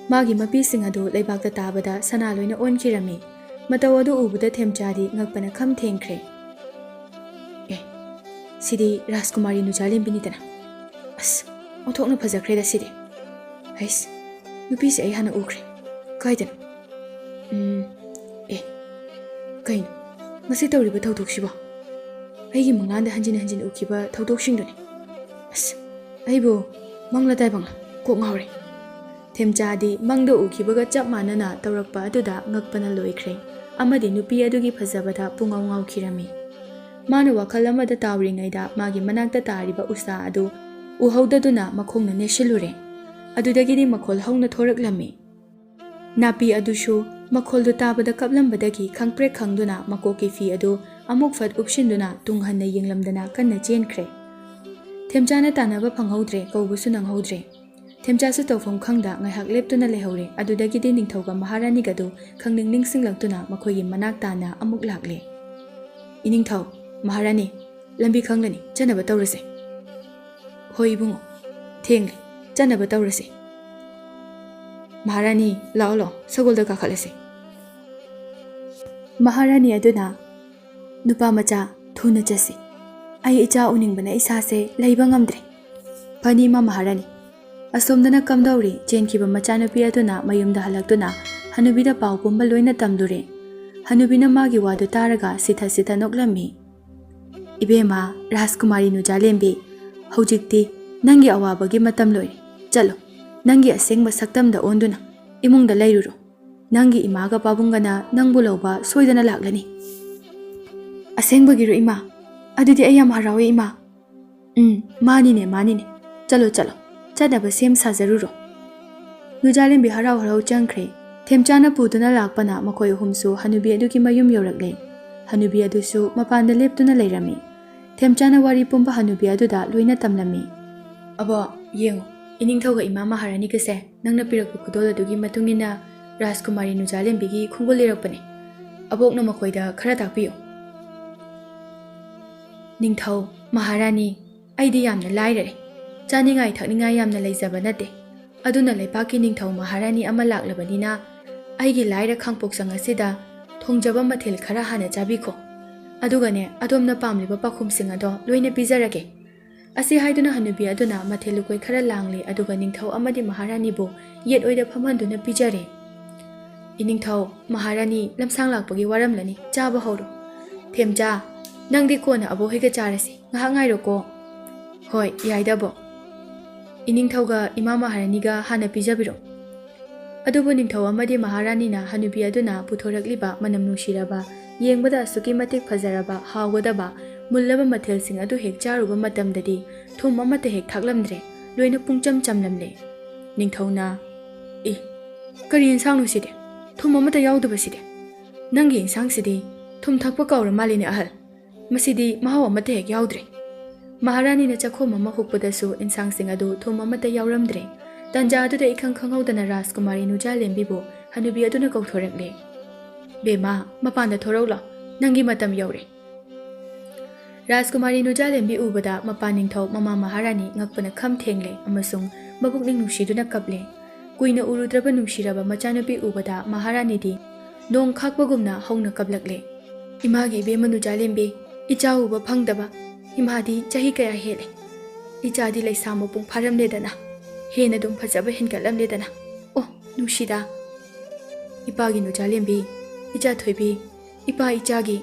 Speaker 1: magi mapi sing adu leibakta tabada sana loina onkirami. Matau adu ubuda Themchadi ngakpana kham thengkhre. Sidi Rajkumari Nujalembi nitana. As othokna phajakre da sidi. Hais nupi se ai hana ukre. Kaidana. Kaino ngasi tawriba thawdoksiba. Aigi manglanda hanjin ukiba thawdoksingduni. As aibo mangla taibangla kok ngawre. Themchadi mangdo ukibaga chap manana tawrakpa aduda ngakpana loikre. Amadi nupi adugi phajabada pungaw ngawkhirami. Mana wakhal amada tawringaida magi manakta tariba usa adu uhaudaduna makhongna neshilure. Adudagidi makhol hauna thoraklami. Napi adushu makholdu tabada kaplambadagi khangpre khangduna makoki fi adu amuk fat upshinduna tunghanna yenglamdana kanna chenkre. Themchana tanaba phanghaudre kawbusu nanghaudre. Themchasu tawfam khangda ngaihak leptuna lehore adudagidi ningthauga Maharani gadu khangning ningsinglangtuna makhoigi manak tana amuk lakle. Iningthau Maharani lambi khanglani chanaba tawrase. Hoi bungo thengle chanaba tawrase. Maharani lao sagolda kakhalase. Maharani aduna nupa macha thuna chasi. Ai icha uningbana isase leiba ngamdre. Pani ma Maharani ꯑꯁꯣꯝꯗꯅ ꯀꯝꯗꯧꯔꯤ ꯆꯦꯟꯈꯤꯕ ꯃꯆꯥꯅꯨꯄꯤ ꯑꯗꯨꯅ ꯃꯌꯨꯝꯗ ꯍꯜꯂꯛꯇꯨꯅ ꯍꯅꯨꯕꯤꯗ ꯄꯥꯎ ꯄꯨꯝꯕ ꯂꯣꯏꯅ ꯇꯝꯂꯨꯔꯦ꯫ ꯍꯅꯨꯕꯤꯅ ꯃꯥꯒꯤ ꯋꯥꯗꯨ ꯇꯥꯔꯒ ꯁꯤꯊ ꯅꯣꯛꯂꯝꯃꯤ꯫ ꯏꯕꯦꯝꯃ ꯔꯥꯖꯀꯨꯃꯥꯔꯤ ꯅꯨꯖꯥꯂꯦꯝꯕꯤ, ꯍꯧꯖꯤꯛꯇꯤ ꯅꯪꯒꯤ ꯑꯋꯥꯕꯒꯤ ꯃꯇꯝ ꯂꯣꯏꯔꯦ꯫ ꯆꯠꯂꯣ, ꯅꯪꯒꯤ ꯑꯁꯦꯡꯕ ꯁꯛꯇꯝꯗ ꯑꯣꯟꯗꯨꯅ ꯏꯃꯨꯡꯗ ꯂꯩꯔꯨꯔꯣ꯫ ꯅꯪꯒꯤ ꯏꯃꯥꯒ ꯄꯥꯕꯨꯡꯒꯅ ꯅꯪꯕु ꯂꯧꯕ ꯁꯣꯏꯗꯅ ꯂꯥꯛꯂꯅꯤ꯫ ꯑꯁꯦꯡꯕꯒꯤꯔꯣ ꯏꯃꯥ? ꯑꯗꯨꯗꯤ ꯑꯩ ꯌꯥꯝ ꯍꯔꯥꯎꯏ ꯏꯃꯥ꯫ ꯃꯥꯅꯤꯅꯦ꯫ ꯆꯠꯂꯣ, ꯆꯠꯅꯕ ꯁꯦꯝ ꯁꯥꯖꯔꯨꯔꯣ꯫ ꯅꯨꯖꯥꯂꯦꯝꯕꯤ ꯍꯔꯥꯎ ꯆꯪꯈ꯭ꯔꯦ꯫ ꯊꯦꯝꯆꯥꯅ ꯄꯨꯗꯨꯅ ꯂꯥꯛꯄꯅ ꯃꯈꯣꯏ ꯑꯍꯨꯝꯁꯨ ꯍꯅꯨꯕꯤ ꯑꯗꯨꯒꯤ ꯃꯌꯨꯝ ꯌꯧꯔꯛꯂꯦ꯫ ꯍꯅꯨꯕꯤ ꯑꯗꯨꯁꯨ ꯃꯄꯥꯟꯗ ꯂꯦꯞꯇꯨꯅ ꯂꯩꯔꯝꯃꯤ꯫ ꯊꯦꯝꯆꯥꯅ ꯋꯥꯔꯤ ꯄꯨꯝꯕ ꯍꯅꯨꯕꯤ ꯑꯗꯨꯗ ꯂꯣꯏꯅ ꯇꯝꯂꯝꯃꯤ꯫ ꯑꯕꯣ, ꯌꯦꯡꯉꯨ, ꯏꯅꯤꯡꯊꯧꯒ ꯏꯃꯥ ꯃꯍꯥꯔꯥꯅꯤꯒꯁꯦ ꯅꯪꯅ ꯄꯤꯔꯛꯄ ꯈꯨꯗꯣꯜ ꯑꯗꯨꯒꯤ ꯃꯇꯨꯡ ꯏꯟꯅ ꯔꯥꯖꯀꯨꯃꯥꯔꯤ ꯅꯨꯖꯥꯂꯦꯝꯕꯤꯒꯤ ꯈꯣꯡꯒꯨꯜ ꯂꯤꯔꯛꯄꯅꯦ꯫ ꯑꯕꯣꯛꯅ ꯃꯈꯣꯏꯗ ꯈꯔ ꯇꯥꯛꯄꯤꯌꯨ꯫ ꯅꯤꯡꯊꯧ ꯃꯍꯥꯔꯥꯅꯤ, ꯑꯩꯗꯤ ꯌꯥꯝꯅ ꯂꯥꯏꯔꯔꯦ꯫ ꯆꯥꯅꯤꯡꯉꯥꯏ ꯊꯛꯅꯤꯡꯉꯥꯏ ꯌꯥꯝꯅ ꯂꯩꯖꯕ ꯅꯠꯇꯦ꯫ ꯑꯗꯨꯅ ꯂꯩꯄꯥꯛꯀꯤ ꯅꯤꯡꯊꯧ ꯃꯍꯥꯔꯥꯅꯤ ꯑꯃ ꯂꯥꯛꯂꯕꯅꯤꯅ ꯑꯩꯒꯤ ꯂꯥꯏꯔ ꯈꯥꯡꯄꯣꯛꯁꯪ ꯑꯁꯤꯗ ꯊꯣꯡꯖꯕ ꯃꯊꯦꯜ ꯈꯔ ꯍꯥꯟꯅ ꯆꯥꯕꯤꯈꯣ꯫ ꯑꯗꯨꯒꯅꯦ, ꯑꯗꯣꯝꯅ ꯄꯥꯝꯂꯤꯕ ꯄꯥꯎꯈꯨꯝꯁꯤꯡ ꯑꯗꯣ ꯂꯣꯏꯅ ꯄꯤꯖꯔꯒꯦ꯫ ꯑꯁꯤ ꯍꯥꯏꯗꯨꯅ ꯍꯅꯨꯕꯤ ꯑꯗꯨꯅ ꯃꯊꯦꯜ ꯂꯨꯀꯣꯏ ꯈꯔ ꯂꯥꯡꯂꯦ ꯑꯗꯨꯒ ꯅꯤꯡꯊꯧ ꯑꯃꯗꯤ ꯃꯍꯥꯔꯥꯅꯤꯕꯨ ꯌꯦꯠ ꯑꯣꯏꯗ ꯐꯝꯍꯟꯗꯨꯅ ꯄꯤꯖꯔꯦ꯫ ꯏꯅꯤꯡꯊꯧ ꯃꯍꯥꯔꯥꯅꯤ ꯂꯝꯁꯥꯡ ꯂꯥꯛꯄꯒꯤ ꯋꯥꯔꯝꯂꯅꯤ, ꯆꯥꯕ ꯍꯧꯔꯣ꯫ ꯊꯦꯝꯆꯥ, ꯅꯪꯗꯤ ꯀꯣꯟꯅ ꯑꯕꯣꯛꯍꯣꯏꯒ ꯆꯥꯔꯁꯤ, ꯉꯥꯏꯍꯥꯛ ꯉꯥꯏꯔꯣꯀꯣ꯫ ꯍꯣꯏ, ꯌꯥꯏꯗ ꯑꯕꯣꯛ꯫ ꯏꯅꯤꯡꯊꯧꯒ ꯏꯃꯥ ꯃꯍꯥꯔꯥꯅꯤꯒ ꯍꯥꯟꯅ ꯄꯤꯖꯕꯤꯔꯣ꯫ ꯑꯗꯨꯕꯨ ꯅꯤꯡꯊꯧ ꯑꯃꯗꯤ ꯃꯍꯥꯔꯥꯅꯤꯅ ꯍꯅꯨꯕꯤ ꯑꯗꯨꯅ ꯄꯨꯊꯣꯔꯛꯂꯤꯕ ꯃꯅꯝ ꯅꯨꯡꯁꯤꯔꯕ, ꯌꯦꯡꯕꯗ ꯑꯁꯨꯛꯀꯤ ꯃꯇꯤꯛ ꯐꯖꯔꯕ, ꯍꯥꯎꯒꯗꯕ, ꯃꯨꯜꯂꯕ ꯃꯊꯦꯜꯁꯤꯡ ꯑꯗꯨ ꯍꯦꯛ ꯆꯥꯔꯨꯕ ꯃꯇꯝꯗꯗꯤ ꯊꯨꯝ ꯑꯃꯠꯇ ꯍꯦꯛ ꯊꯥꯛꯂꯝꯗ꯭ꯔꯦ, ꯂꯣꯏꯅ ꯄꯨꯡꯆꯝ ꯆꯝꯂꯝꯂꯦ꯫ ꯅꯤꯡꯊꯧꯅ, ꯀꯔꯤ ꯏꯟꯁꯥꯡꯅꯣ ꯁꯤꯗꯤ? ꯊꯨꯝ ꯑꯃꯠꯇ ꯌꯥꯎꯗꯕꯁꯤꯗꯤ? ꯅꯪꯒꯤ ꯏꯟꯁꯥꯡꯁꯤꯗꯤ ꯊꯨꯝ ꯊꯥꯛꯄ ꯀꯥꯎꯔ ꯃꯥꯜꯂꯤꯅꯦ ꯑꯍꯜ꯫ ꯃꯁꯤꯗꯤ ꯃꯍꯥꯎ ꯑꯃꯠꯇ ꯍꯦꯛ ꯌꯥꯎꯗ꯭ꯔꯦ꯫ ꯃꯍꯥꯔꯥꯅꯤꯅ ꯆꯈꯣꯝ ꯑꯃ ꯍꯨꯛꯄꯗꯁꯨ ꯏꯟꯁꯥꯡꯁꯤꯡ ꯑꯗꯨ ꯊꯨꯝ ꯑꯃꯠꯇ ꯌꯥꯎꯔꯝꯗ꯭ꯔꯦ꯫ ꯇꯟꯖꯥ ꯑꯗꯨꯗ ꯏꯈꯪ ꯈꯪꯍꯧꯗꯅ ꯔꯥꯖꯀꯨꯃꯥꯔꯤ ꯅꯨꯖꯥꯂꯦꯝꯕꯤꯕꯨ ꯍꯅꯨꯕꯤ ꯑꯗꯨꯅ ꯀꯧꯊꯣꯔꯛꯂꯦ꯫ ꯕꯦꯝꯃ, ꯃꯄꯥꯟꯗ ꯊꯣꯔꯛꯎ ꯂꯥꯎ, ꯅꯪꯒꯤ ꯃꯇꯝ ꯌꯧꯔꯦ꯫ ꯔꯥꯖꯀꯨꯃꯥꯔꯤ ꯅꯨꯖꯥꯂꯦꯝꯕꯤ ꯎꯕꯗ ꯃꯄꯥ ꯅꯤꯡꯊꯧ ꯃꯃꯥ ꯃꯍꯥꯔꯥꯅꯤ ꯉꯛꯄꯅ ꯈꯝ ꯊꯦꯡꯂꯦ ꯑꯃꯁꯨꯡ ꯃꯕꯨꯛꯅꯤꯡ ꯅꯨꯡꯁꯤꯗꯨꯅ ꯀꯞꯂꯦ꯫ ꯀꯨꯏꯅ ꯎꯔꯨꯗ꯭ꯔꯕ ꯅꯨꯡꯁꯤꯔꯕ ꯃꯆꯥꯅꯨꯄꯤ ꯎꯕꯗ ꯃꯍꯥꯔꯥꯅꯤꯗꯤ ꯅꯣꯡ ꯈꯥꯛꯄꯒꯨꯝꯅ ꯍꯧꯅ ꯀꯞꯂꯛꯂꯦ꯫ ꯏꯃꯥꯒꯤ ꯏꯕꯦꯝꯃ ꯅꯨꯖꯥꯂꯦꯝꯕꯤ, ꯏꯆꯥ ꯎꯕ ꯐꯪꯗꯕ ꯏꯃꯥꯗꯤ ꯆꯍꯤ ꯀꯌꯥ ꯍꯦꯜꯂꯦ꯫ ꯏꯆꯥꯗꯤ ꯂꯩꯁꯥ ꯃꯄꯨꯡ ꯐꯥꯔꯝꯂꯦꯗꯅ, ꯍꯦꯟꯅ ꯑꯗꯨꯝ ꯐꯖꯕ ꯍꯦꯟꯒꯠꯂꯝꯂꯦꯗꯅ꯫ ꯑꯣ ꯅꯨꯡꯁꯤꯗ! ꯏꯄꯥꯒꯤ ꯅꯨꯖꯥꯂꯦꯝꯕꯤ, ꯏꯆꯥ ꯊꯣꯏꯕꯤ, ꯏꯄꯥ ꯏꯆꯥꯒꯤ꯫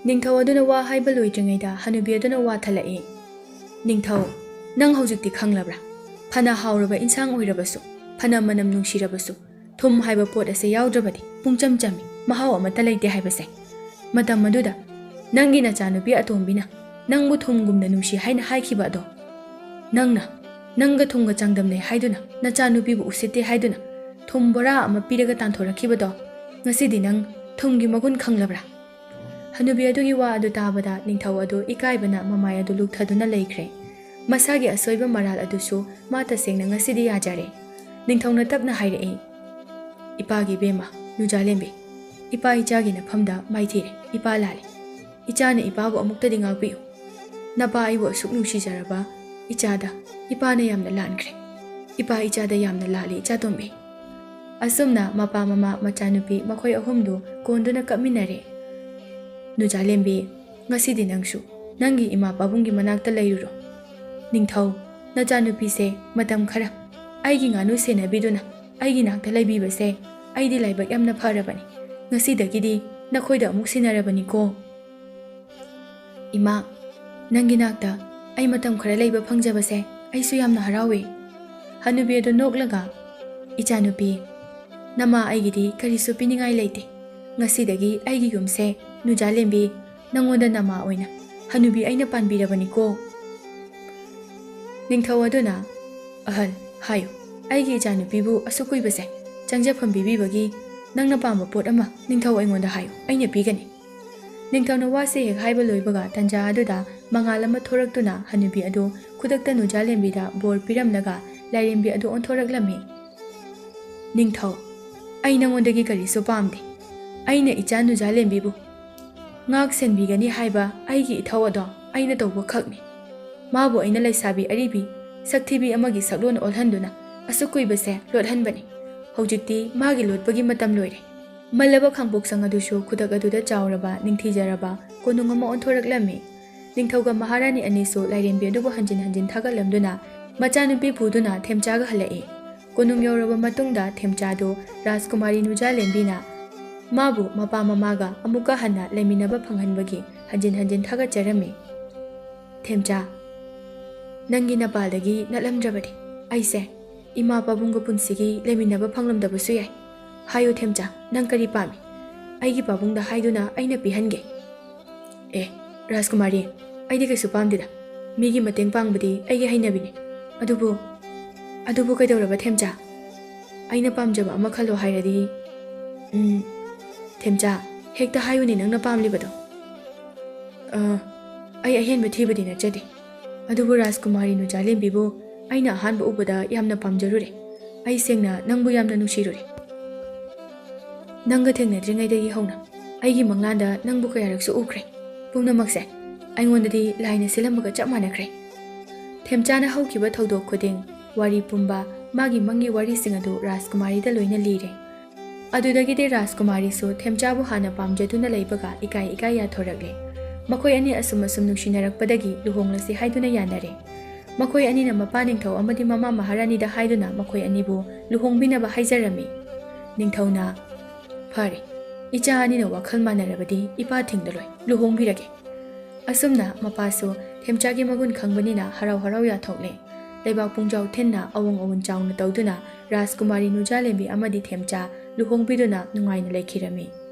Speaker 1: ꯅꯤꯡꯊꯧ ꯑꯗꯨꯅ ꯋꯥ ꯍꯥꯏꯕ ꯂꯣꯏꯗ꯭ꯔꯤꯉꯩꯗ ꯍꯅꯨꯕꯤ ꯑꯗꯨꯅ ꯋꯥ ꯊꯠꯂꯛꯏ꯫ ꯅꯤꯡꯊꯧ, ꯅꯪ ꯍꯧꯖꯤꯛꯇꯤ ꯈꯪꯂꯕ꯭ꯔꯥ? ꯐꯅ ꯍꯥꯎꯔꯕ ꯏꯟꯁꯥꯡ ꯑꯣꯏꯔꯕꯁꯨ, ꯐꯅ ꯃꯅꯝ ꯅꯨꯡꯁꯤꯔꯕꯁꯨ, ꯊꯨꯝ ꯍꯥꯏꯕ ꯄꯣꯠ ꯑꯁꯤ ꯌꯥꯎꯗ꯭ꯔꯕꯗꯤ ꯄꯨꯡꯆꯝ ꯆꯝꯃꯤ, ꯃꯍꯥꯎ ꯑꯃꯠꯇ ꯂꯩꯇꯦ ꯍꯥꯏꯕꯁꯦ꯫ ꯃꯇꯝ ꯑꯗꯨꯗ ꯅꯪꯒꯤ ꯅꯆꯥꯅꯨꯄꯤ ꯑꯇꯣꯝꯕꯤꯅ ꯅꯪꯕꯨ ꯊꯨꯝꯒꯨꯝꯅ ꯅꯨꯡꯁꯤ ꯍꯥꯏꯅ ꯍꯥꯏꯈꯤꯕ ꯑꯗꯣ, ꯅꯪꯒ ꯊꯨꯝꯒ ꯆꯥꯡꯗꯝꯅꯩ ꯍꯥꯏꯗꯨꯅ ꯅꯆꯥꯅꯨꯄꯤꯕꯨ ꯎꯁꯤꯠꯇꯦ ꯍꯥꯏꯗꯨꯅ ꯊꯨꯝ ꯕꯣꯔꯥ ꯑꯃ ꯄꯤꯔꯒ ꯇꯥꯟꯊꯣꯔꯛꯈꯤꯕꯗꯣ, ꯉꯁꯤꯗꯤ ꯅꯪ ꯊꯨꯝꯒꯤ ꯃꯒꯨꯟ ꯈꯪꯂꯕ꯭ꯔꯥ? ꯍꯅꯨꯕꯤ ꯑꯗꯨꯒꯤ ꯋꯥ ꯑꯗꯨ ꯇꯥꯕꯗ ꯅꯤꯡꯊꯧ ꯑꯗꯨ ꯏꯀꯥꯏꯕꯅ ꯃꯃꯥꯏ ꯑꯗꯨ ꯂꯨꯛꯊꯗꯨꯅ ꯂꯩꯈ꯭ꯔꯦ꯫ ꯃꯁꯥꯒꯤ ꯑꯁꯣꯏꯕ ꯃꯔꯥꯜ ꯑꯗꯨꯁꯨ ꯃꯥ ꯇꯁꯦꯡꯅ ꯉꯁꯤꯗꯤ ꯌꯥꯖꯔꯦ꯫ ꯅꯤꯡꯊꯧꯅ ꯇꯞꯅ ꯍꯥꯏꯔꯛꯏ, ꯏꯄꯥꯒꯤ ꯏꯕꯦꯝꯃ ꯅꯨꯖꯥꯂꯦꯝꯕꯤ, ꯏꯄꯥ ꯏꯆꯥꯒꯤ ꯅꯐꯝꯗ ꯃꯥꯏꯊꯤꯔꯦ, ꯏꯄꯥ ꯂꯥꯜꯂꯦ꯫ ꯏꯆꯥꯅ ꯏꯄꯥꯕꯨ ꯑꯃꯨꯛꯇꯗꯤ ꯉꯥꯛꯄꯤꯌꯨ꯫ ꯅꯄꯥ ꯑꯩꯕꯨ ꯑꯁꯨꯛ ꯅꯨꯡꯁꯤꯖꯔꯕ ꯏꯆꯥꯗ ꯏꯄꯥꯅ ꯌꯥꯝꯅ ꯂꯥꯟꯈ꯭ꯔꯦ꯫ ꯏꯄꯥ ꯏꯆꯥꯗ ꯌꯥꯝꯅ ꯂꯥꯜꯂꯤ ꯏꯆꯥꯇꯣꯝꯕꯤ꯫ ꯑꯁꯨꯝꯅ ꯃꯄꯥ ꯃꯃꯥ ꯃꯆꯥꯅꯨꯄꯤ ꯃꯈꯣꯏ ꯑꯍꯨꯝꯗꯨ ꯀꯣꯟꯗꯨꯅ ꯀꯞꯃꯤꯟꯅꯔꯦ꯫ ꯅꯨꯖꯥꯂꯦꯝꯕꯤ, ꯉꯁꯤꯗꯤ ꯅꯪꯁꯨ ꯅꯪꯒꯤ ꯏꯃꯥ ꯄꯥꯕꯨꯡꯒꯤ ꯃꯅꯥꯛꯇ ꯂꯩꯔꯨꯔꯣ꯫ ꯅꯤꯡꯊꯧ, ꯅꯆꯥꯅꯨꯄꯤꯁꯦ ꯃꯇꯝ ꯈꯔ ꯑꯩꯒꯤ ꯉꯥꯅꯨ ꯁꯦꯟꯅꯕꯤꯗꯨꯅ ꯑꯩꯒꯤ ꯅꯥꯛꯇ ꯂꯩꯕꯤꯕꯁꯦ ꯑꯩꯗꯤ ꯂꯥꯏꯕꯛ ꯌꯥꯝꯅ ꯐꯔꯕꯅꯤ꯫ ꯉꯁꯤꯗꯒꯤꯗꯤ ꯅꯈꯣꯏꯗ ꯑꯃꯨꯛ ꯁꯤꯟꯅꯔꯕꯅꯤꯀꯣ꯫ ꯏꯃꯥ, ꯅꯪꯒꯤ ꯅꯥꯛꯇ ꯑꯩ ꯃꯇꯝ ꯈꯔ ꯂꯩꯕ ꯐꯪꯖꯕꯁꯦ ꯑꯩꯁꯨ ꯌꯥꯝꯅ ꯍꯔꯥꯎꯏ꯫ ꯍꯅꯨꯕꯤ ꯑꯗꯨ ꯅꯣꯛꯂꯒ, ꯏꯆꯥꯅꯨꯄꯤ, ꯅꯃꯥ ꯑꯩꯒꯤꯗꯤ ꯀꯔꯤꯁꯨ ꯄꯤꯅꯤꯡꯉꯥꯏ ꯂꯩꯇꯦ꯫ ꯉꯁꯤꯗꯒꯤ ꯑꯩꯒꯤ ꯌꯨꯝꯁꯦ ꯅꯨꯖꯥꯂꯦꯝꯕꯤ ꯅꯪꯉꯣꯟꯗ ꯅꯃꯥ ꯑꯣꯏꯅ ꯍꯅꯨꯕꯤ ꯑꯩꯅ ꯄꯥꯟꯕꯤꯔꯕꯅꯤꯀꯣ꯫ ꯅꯤꯡꯊꯧ ꯑꯗꯨꯅ, ꯑꯍꯜ, ꯍꯥꯏꯌꯨ, ꯑꯩꯒꯤ ꯏꯆꯥꯅꯨꯄꯤꯕꯨ ꯑꯁꯨꯛ ꯀꯨꯏꯕꯁꯦ ꯆꯪꯖꯐꯝ ꯄꯤꯕꯤꯕꯒꯤ ꯅꯪꯅ ꯄꯥꯝꯕ ꯄꯣꯠ ꯑꯃ ꯅꯤꯡꯊꯧ ꯑꯩꯉꯣꯟꯗ ꯍꯥꯏꯌꯨ, ꯑꯩꯅ ꯄꯤꯒꯅꯤ꯫ ꯅꯤꯡꯊꯧꯅ ꯋꯥꯁꯦ ꯍꯦꯛ ꯍꯥꯏꯕ ꯂꯣꯏꯕꯒ ꯇꯟꯖꯥ ꯑꯗꯨꯗ ꯃꯉꯥꯜ ꯑꯃ ꯊꯣꯔꯛꯇꯨꯅ ꯍꯅꯨꯕꯤ ꯑꯗꯨ ꯈꯨꯗꯛꯇ ꯅꯨꯖꯥꯂꯦꯝꯕꯤꯗ ꯕꯣꯔ ꯄꯤꯔꯝꯂꯒ ꯂꯥꯏꯔꯦꯝꯕꯤ ꯑꯗꯨ ꯑꯣꯟꯊꯣꯔꯛꯂꯝꯃꯤ꯫ ꯅꯤꯡꯊꯧ, ꯑꯩ ꯅꯉꯣꯟꯗꯒꯤ ꯀꯔꯤꯁꯨ ꯄꯥꯝꯗꯦ꯫ ꯑꯩꯅ ꯏꯆꯥ ꯅꯨꯖꯥꯂꯦꯝꯕꯤꯕꯨ ꯉꯥꯛ ꯁꯦꯟꯕꯤꯒꯅꯤ ꯍꯥꯏꯕ ꯑꯩꯒꯤ ꯏꯊꯧ ꯑꯗꯣ ꯑꯩꯅ ꯇꯧꯕ ꯈꯛꯅꯤ꯫ ꯃꯥꯕꯨ ꯑꯩꯅ ꯂꯩꯁꯥꯕꯤ ꯑꯔꯤꯕꯤ ꯁꯛꯊꯤꯕꯤ ꯑꯃꯒꯤ ꯁꯛꯂꯣꯟ ꯑꯣꯜꯍꯟꯗꯨꯅ ꯑꯁꯨꯛ ꯀꯨꯏꯕꯁꯦ ꯂꯣꯠꯍꯟꯕꯅꯤ꯫ ꯍꯧꯖꯤꯛꯇꯤ ꯃꯥꯒꯤ ꯂꯣꯠꯄꯒꯤ ꯃꯇꯝ ꯂꯣꯏꯔꯦ꯫ ꯃꯜꯂꯕ ꯈꯥꯡꯄꯣꯛꯁꯪ ꯑꯗꯨꯁꯨ ꯈꯨꯗꯛ ꯑꯗꯨꯗ ꯆꯥꯎꯔꯕ ꯅꯤꯡꯊꯤꯖꯔꯕ ꯀꯣꯅꯨꯡ ꯑꯃ ꯑꯣꯟꯊꯣꯔꯛꯂꯝꯃꯤ꯫ ꯅꯤꯡꯊꯧꯒ ꯃꯍꯥꯔꯥꯅꯤ ꯑꯅꯤꯁꯨ ꯂꯥꯏꯔꯦꯝꯕꯤ ꯑꯗꯨꯕꯨ ꯍꯟꯖꯤꯟ ꯍꯟꯖꯤꯟ ꯊꯥꯒꯠꯂꯝꯗꯨꯅ ꯃꯆꯥꯅꯨꯄꯤ ꯄꯨꯗꯨꯅ ꯊꯦꯝꯆꯥꯒ ꯍꯜꯂꯛꯏ꯫ ꯀꯣꯅꯨꯡ ꯌꯧꯔꯕ ꯃꯇꯨꯡꯗ ꯊꯦꯝꯆꯥꯗꯨ ꯔꯥꯖꯀꯨꯃꯥꯔꯤ ꯅꯨꯖꯥꯂꯦꯝꯕꯤꯅ ꯃꯥꯕꯨ ꯃꯄꯥ ꯃꯃꯥꯒ ꯑꯃꯨꯛꯀ ꯍꯟꯅ ꯂꯩꯃꯤꯟꯅꯕ ꯐꯪꯍꯟꯕꯒꯤ ꯍꯟꯖꯤꯟ ꯍꯟꯖꯤꯟ ꯊꯥꯒꯠꯆꯔꯝꯃꯤ꯫ ꯊꯦꯝꯆꯥ, ꯅꯪꯒꯤ ꯅꯄꯥꯜꯗꯒꯤ ꯅꯠꯂꯝꯗ꯭ꯔꯕꯗꯤ ꯑꯩꯁꯦ ꯏꯃꯥ ꯄꯥꯕꯨꯡꯒ ꯄꯨꯟꯁꯤꯒꯤ ꯂꯩꯃꯤꯟꯅꯕ ꯐꯪꯂꯝꯗꯕꯁꯨ ꯌꯥꯏ꯫ ꯍꯥꯏꯌꯨ ꯊꯦꯝꯆꯥ, ꯅꯪ ꯀꯔꯤ ꯄꯥꯝꯃꯤ? ꯑꯩꯒꯤ ꯄꯥꯕꯨꯡꯗ ꯍꯥꯏꯗꯨꯅ ꯑꯩꯅ ꯄꯤꯍꯟꯒꯦ꯫ ꯔꯥꯖꯀꯨꯃꯥꯔꯤ, ꯑꯩꯗꯤ ꯀꯩꯁꯨ ꯄꯥꯝꯗꯦꯗ꯫ ꯃꯤꯒꯤ ꯃꯇꯦꯡ ꯄꯥꯡꯕꯗꯤ ꯑꯩꯒꯤ ꯍꯩꯅꯕꯤꯅꯤ꯫ ꯑꯗꯨꯕꯨ ꯀꯩꯗꯧꯔꯕ ꯊꯦꯝꯆꯥ? ꯑꯩꯅ ꯄꯥꯝꯖꯕ ꯑꯃ ꯈꯜꯂꯣ ꯍꯥꯏꯔꯗꯤ ꯊꯦꯝꯆꯥ, ꯍꯦꯛꯇ ꯍꯥꯏꯌꯨꯅꯦ ꯅꯪꯅ ꯄꯥꯝꯂꯤꯕꯗꯣ꯫ ꯑꯩ ꯑꯍꯦꯟꯕ ꯊꯤꯕꯗꯤ ꯅꯠꯆꯗꯦ꯫ ꯑꯗꯨꯕꯨ ꯔꯥꯖꯀꯨꯃꯥꯔꯤ ꯅꯨꯖꯥꯂꯦꯝꯕꯤꯕꯨ ꯑꯩꯅ ꯑꯍꯥꯟꯕ ꯎꯕꯗ ꯌꯥꯝꯅ ꯄꯥꯝꯖꯔꯨꯔꯦ꯫ ꯑꯩ ꯁꯦꯡꯅ ꯅꯪꯕꯨ ꯌꯥꯝꯅ ꯅꯨꯡꯁꯤꯔꯨꯔꯦ꯫ ꯅꯪꯒ ꯊꯦꯡꯅꯗ꯭ꯔꯤꯉꯩꯗꯒꯤ ꯍꯧꯅ ꯑꯩꯒꯤ ꯃꯪꯂꯥꯟꯗ ꯅꯪꯕꯨ ꯀꯌꯥꯔꯛꯁꯨ ꯎꯈ꯭ꯔꯦ꯫ ꯄꯨꯝꯅꯃꯛꯁꯦ ꯑꯩꯉꯣꯟꯗꯗꯤ ꯂꯥꯏꯅ ꯁꯤꯜꯂꯝꯕꯒ ꯆꯞ ꯃꯥꯟꯅꯈ꯭ꯔꯦ꯫ ꯊꯦꯝꯆꯥꯅ ꯍꯧꯈꯤꯕ ꯊꯧꯗꯣꯛ ꯈꯨꯗꯤꯡ, ꯋꯥꯔꯤ ꯄꯨꯝꯕ, ꯃꯥꯒꯤ ꯃꯪꯒꯤ ꯋꯥꯔꯤꯁꯤꯡ ꯑꯗꯨ ꯔꯥꯖꯀꯨꯃꯥꯔꯤꯗ ꯂꯣꯏꯅ ꯂꯤꯔꯦ꯫ ꯑꯗꯨꯗꯒꯤꯗꯤ ꯔꯥꯖꯀꯨꯃꯥꯔꯤꯁꯨ ꯊꯦꯝꯆꯥꯕꯨ ꯍꯥꯟꯅ ꯄꯥꯝꯖꯗꯨꯅ ꯂꯩꯕꯒ ꯏꯀꯥꯏ ꯌꯥꯊꯣꯔꯛꯂꯦ꯫ ꯃꯈꯣꯏ ꯑꯅꯤ ꯑꯁꯨꯝ ꯅꯨꯡꯁꯤꯅꯔꯛꯄꯗꯒꯤ ꯂꯨꯍꯣꯡꯂꯁꯤ ꯍꯥꯏꯗꯨꯅ ꯌꯥꯅꯔꯦ꯫ ꯃꯈꯣꯏ ꯑꯅꯤꯅ ꯃꯄꯥ ꯅꯤꯡꯊꯧ ꯑꯃꯗꯤ ꯃꯃꯥ ꯃꯍꯥꯔꯥꯅꯤꯗ ꯍꯥꯏꯗꯨꯅ ꯃꯈꯣꯏ ꯑꯅꯤꯕꯨ ꯂꯨꯍꯣꯡꯕꯤꯅꯕ ꯍꯥꯏꯖꯔꯝꯃꯤ꯫ ꯅꯤꯡꯊꯧꯅ ꯐꯔꯦ, ꯏꯆꯥ ꯑꯅꯤꯅ ꯋꯥꯈꯜ ꯃꯥꯟꯅꯔꯕꯗꯤ ꯏꯄꯥ ꯊꯤꯡꯂꯔꯣꯏ, ꯂꯨꯍꯣꯡꯕꯤꯔꯒꯦ꯫ ꯑꯁꯨꯝꯅ ꯃꯄꯥꯁꯨ ꯊꯦꯝꯆꯥꯒꯤ ꯃꯒꯨꯟ ꯈꯪꯕꯅꯤꯅ ꯍꯔꯥꯎ ꯌꯥꯊꯣꯛꯂꯦ꯫ ꯂꯩꯕꯥꯛ ꯄꯨꯡꯖꯥꯎ ꯊꯤꯟꯅ ꯑꯋꯣꯡ ꯑꯋꯣꯟ ꯆꯥꯎꯅ ꯇꯧꯗꯨꯅ ꯔꯥꯖꯀꯨꯃꯥꯔꯤ ꯅꯨꯖꯥꯂꯦꯝꯕꯤ ꯑꯃꯗꯤ ꯊꯦꯝꯆꯥ ꯂꯨꯍꯣꯡꯕꯤꯗꯨꯅ ꯅꯨꯡꯉꯥꯏꯅ ꯂꯩꯈꯤꯔꯝꯃꯤ꯫